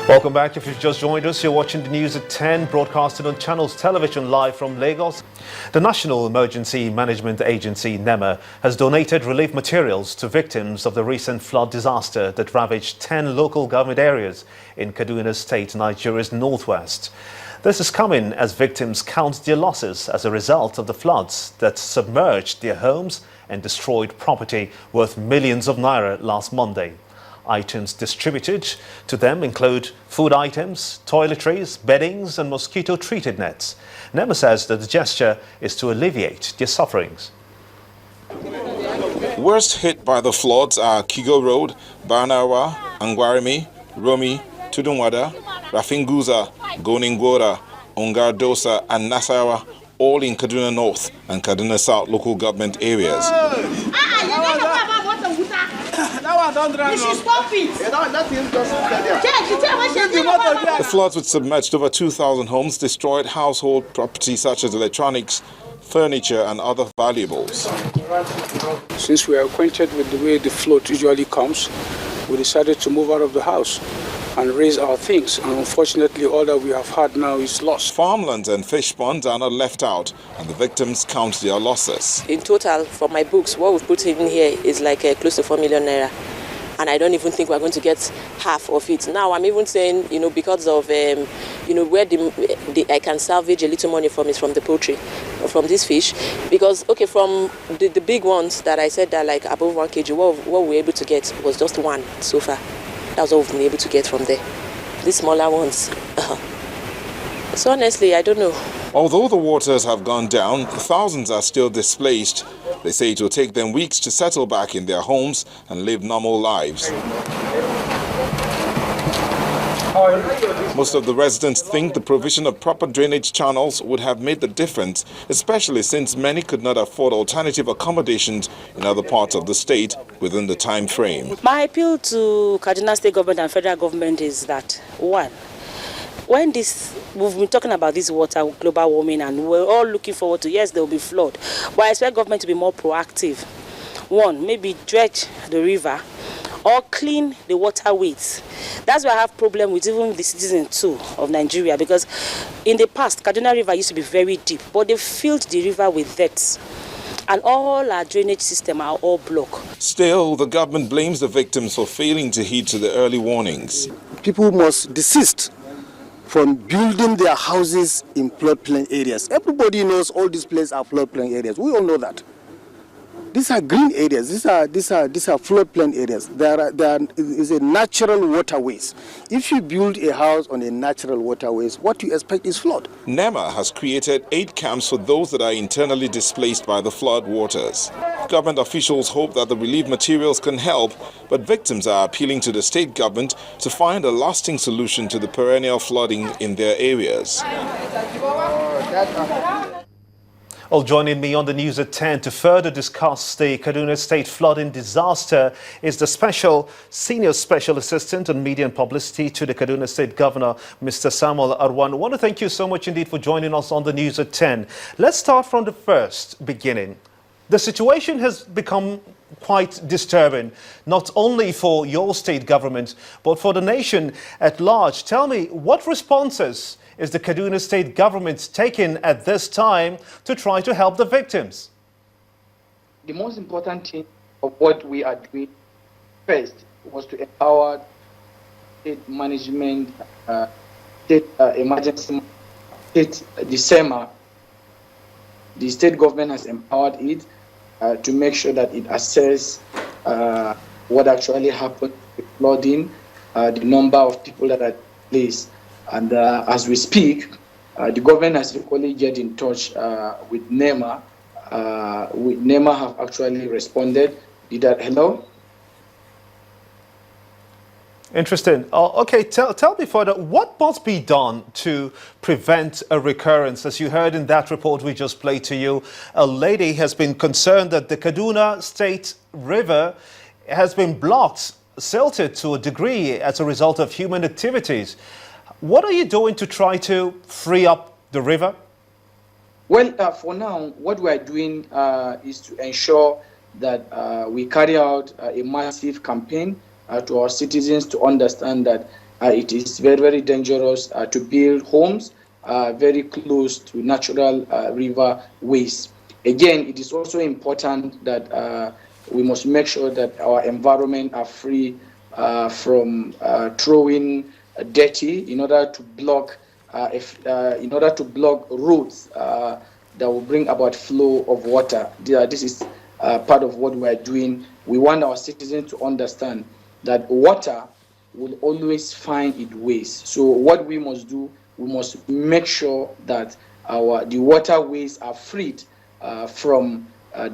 Welcome back. If you've just joined us, you're watching the news at 10, broadcasted on Channels Television live from Lagos. The National Emergency Management Agency, Nema, has donated relief materials to victims of the recent flood disaster that ravaged 10 local government areas in Kaduna State, Nigeria's northwest. This is coming as victims count their losses as a result of the floods that submerged their homes and destroyed property worth millions of naira last Monday. Items distributed to them include food items, toiletries, beddings and mosquito-treated nets. Nema says that the gesture is to alleviate their sufferings. Worst hit by the floods are Kigo Road, Barnawa, Angwarimi, Romi, Tudunwada, Rafinguza, Goningwora, Ongardosa and Nasarawa, all in Kaduna North and Kaduna South local government areas. The floods which submerged over 2,000 homes destroyed household property such as electronics, furniture and other valuables. Since we are acquainted with the way the flood usually comes, we decided to move out of the house and raise our things, and unfortunately all that we have had now is lost. Farmlands and fish ponds are not left out, and the victims count their losses. In total, from my books, what we've put in here is like close to 4 million naira, and I don't even think we're going to get half of it. Now I'm even saying, because of, where I can salvage a little money from is from the poultry, from this fish, because, okay, from the big ones that I said that like above 1 kg, what we were able to get was just one so far. That's what we've been able to get from there. These smaller ones. So honestly, I don't know. Although the waters have gone down, thousands are still displaced. They say it will take them weeks to settle back in their homes and live normal lives. Most of the residents think the provision of proper drainage channels would have made the difference, especially since many could not afford alternative accommodations in other parts of the state within the time frame. My appeal to Kaduna State government and federal government is that, one, when we've been talking about this water, global warming, and we're all looking forward to, yes, there will be flood, but I expect government to be more proactive. One, maybe dredge the river or clean the waterways. That's why I have problem with even the citizen too of Nigeria, because in the past, Kaduna River used to be very deep, but they filled the river with dirt, and all our drainage system are all blocked. Still, the government blames the victims for failing to heed to the early warnings. People must desist from building their houses in floodplain areas. Everybody knows all these places are floodplain areas. We all know that. These are green areas. These are floodplain areas. There is a natural waterways. If you build a house on a natural waterways, what you expect is flood. Nema has created 8 camps for those that are internally displaced by the flood waters. Government officials hope that the relief materials can help, but victims are appealing to the state government to find a lasting solution to the perennial flooding in their areas. Well, joining me on the news at 10 to further discuss the Kaduna State flooding disaster is the Senior Special Assistant on Media and Publicity to the Kaduna State Governor, Mr. Samuel Arwan. I want to thank you so much indeed for joining us on the news at 10. Let's start from the first beginning. The situation has become quite disturbing, not only for your state government, but for the nation at large. Tell me, what responses is the Kaduna State government taking at this time to try to help the victims? The most important thing of what we are doing first was to empower state management, state emergency, the SEMA. The state government has empowered it to make sure that it assesses what actually happened with flooding, the number of people that are placed. And as we speak, the government has equally get in touch with Nema. Nema have actually responded. Hello? Interesting. Okay, tell me further, what must be done to prevent a recurrence? As you heard in that report we just played to you, a lady has been concerned that the Kaduna State River has been blocked, silted to a degree as a result of human activities. What are you doing to try to free up the river? Well, for now, what we are doing is to ensure that we carry out a massive campaign to our citizens to understand that It is very, very dangerous to build homes very close to natural river ways. Again, it is also important that we must make sure that our environment are free from throwing dirty in order to block roads that will bring about flow of water. This is part of what we are doing. We want our citizens to understand that water will always find its ways. So what we must do, we must make sure that the waterways are freed from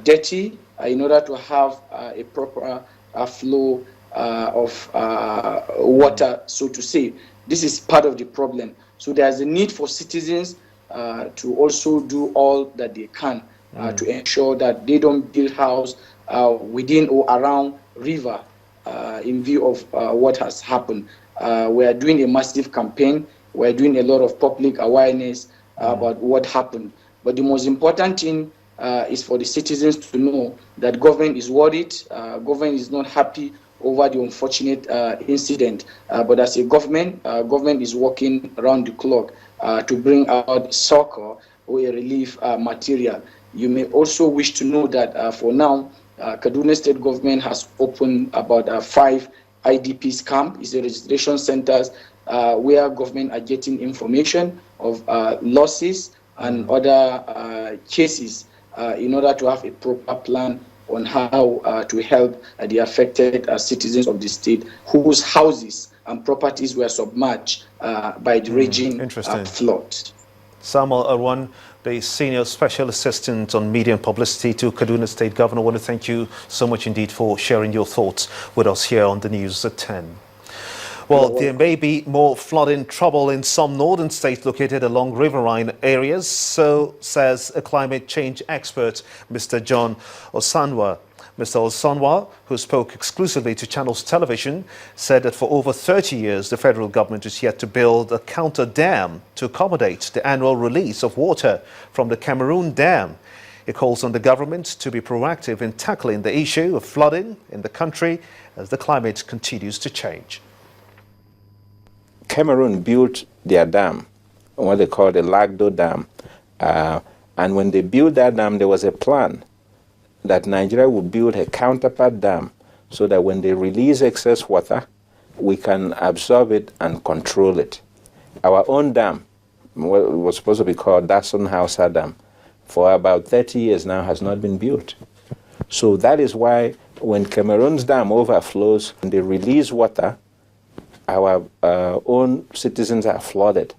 dirty in order to have a proper flow of water, so to say. This is part of the problem. So there's a need for citizens to also do all that they can to ensure that they don't build house within or around river in view of what has happened. We are doing a massive campaign. We're doing a lot of public awareness about what happened. But the most important thing is for the citizens to know that government is worried, government is not happy over the unfortunate incident. But as a government, government is working around the clock to bring out succor or a relief material. You may also wish to know that for now, Kaduna State government has opened about 5 IDPs camp. It's the registration centers where government are getting information of losses and other cases in order to have a proper plan on how to help the affected citizens of the state whose houses and properties were submerged by the raging flood. Samuel Arwan, the Senior Special Assistant on Media and Publicity to Kaduna State Governor, I want to thank you so much indeed for sharing your thoughts with us here on the News at 10. Well, there may be more flooding trouble in some northern states located along riverine areas, so says a climate change expert, Mr. John Osanwa. Mr. Osanwa, who spoke exclusively to Channels Television, said that for over 30 years, the federal government is yet to build a counter dam to accommodate the annual release of water from the Cameroon Dam. He calls on the government to be proactive in tackling the issue of flooding in the country as the climate continues to change. Cameroon built their dam, what they call the Lagdo Dam. And when they built that dam, there was a plan that Nigeria would build a counterpart dam so that when they release excess water, we can absorb it and control it. Our own dam, what was supposed to be called Dason Hausa Dam, for about 30 years now has not been built. So that is why when Cameroon's dam overflows and they release water, our own citizens are flooded.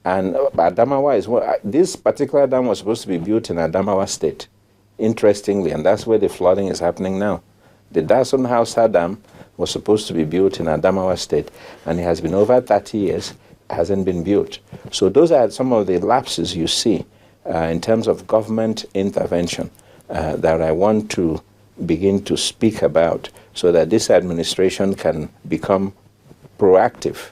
And Adamawa is this particular dam was supposed to be built in Adamawa State, interestingly, and that's where the flooding is happening now. The Dason Hausa Dam was supposed to be built in Adamawa State, and it has been over 30 years, hasn't been built. So those are some of the lapses you see in terms of government intervention that I want to begin to speak about so that this administration can become proactive.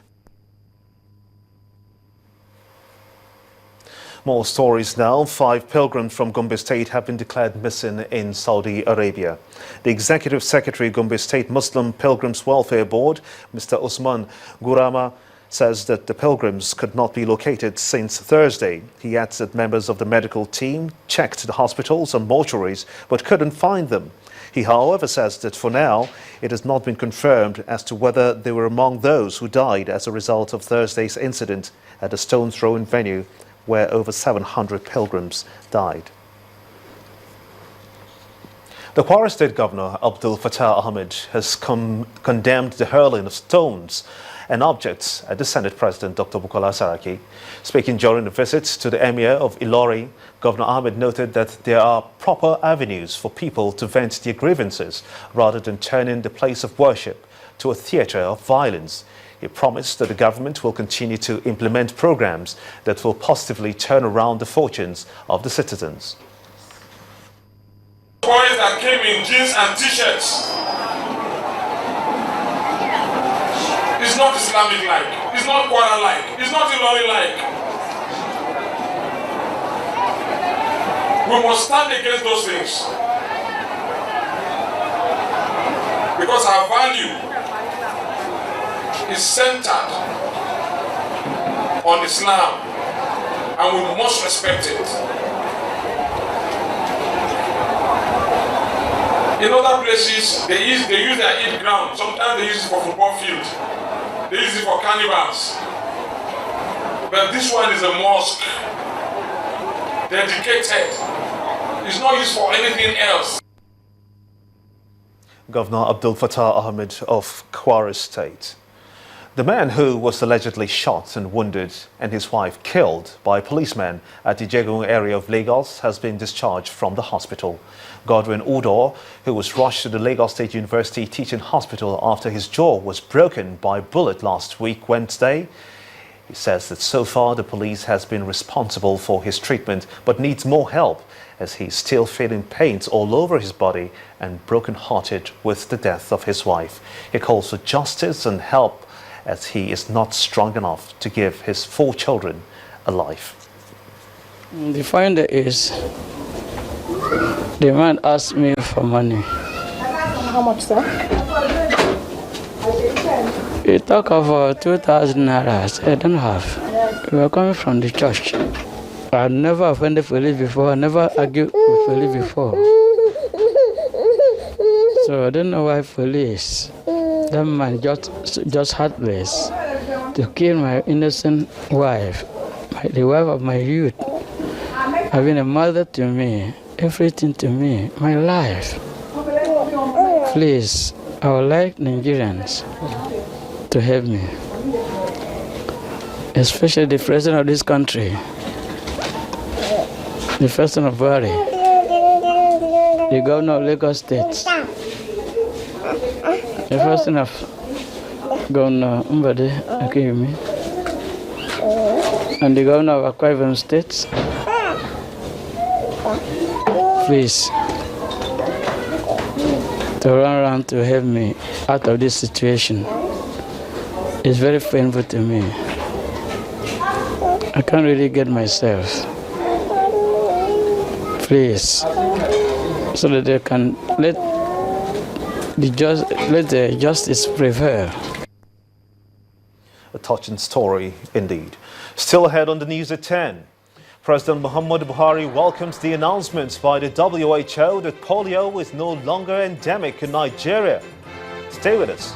More stories now. 5 pilgrims from Gombe State have been declared missing in Saudi Arabia. The Executive Secretary, Gombe State Muslim Pilgrims Welfare Board, Mr. Usman Gurama, says that the pilgrims could not be located since Thursday. He adds that members of the medical team checked the hospitals and mortuaries but couldn't find them. He, however, says that for now, it has not been confirmed as to whether they were among those who died as a result of Thursday's incident at the stone-throwing venue where over 700 pilgrims died. The Kwara State Governor, Abdulfatah Ahmed, has condemned the hurling of stones and objects at the Senate President, Dr. Bukola Saraki. Speaking during a visit to the Emir of Ilori, Governor Ahmed noted that there are proper avenues for people to vent their grievances rather than turning the place of worship to a theatre of violence. He promised that the government will continue to implement programs that will positively turn around the fortunes of the citizens. Boys that came in jeans and t-shirts. It's not Islamic-like. It's not Quran-like. It's not Ilori-like. We must stand against those things. Because our value is centered on Islam, and we must respect it. In other places, they use their Eid ground. Sometimes they use it for football field. They use it for carnivals. But this one is a mosque, dedicated. It's not used for anything else. Governor Abdulfatah Ahmed of Kwara State. The man who was allegedly shot and wounded and his wife killed by policemen at the Ijegun area of Lagos has been discharged from the hospital. Godwin Udor, who was rushed to the Lagos State University Teaching Hospital after his jaw was broken by a bullet last week Wednesday, he says that so far the police has been responsible for his treatment but needs more help as he's still feeling pains all over his body and broken-hearted with the death of his wife. He calls for justice and help as he is not strong enough to give his 4 children a life. The finder is, the man asked me for money. How much, sir? He talked of 2,000 naira. I said, I don't have. We were coming from the church. I never offended police before. I never argued with police before. So I don't know why police, that man just heartless to kill my innocent wife, the wife of my youth, having a mother to me, everything to me, my life. Please, I would like Nigerians to help me, especially the president of this country, the president of Buhari, the governor of Lagos State, the president of Governor Mbade Akiyemi, and the governor of Akwa Ibom State. Please, to run around to help me out of this situation. It's very painful to me. I can't really get myself. Please, so that they can let the justice prevail. A touching story indeed. Still ahead on the news at 10. President Muhammadu Buhari welcomes the announcement by the WHO that polio is no longer endemic in Nigeria. Stay with us.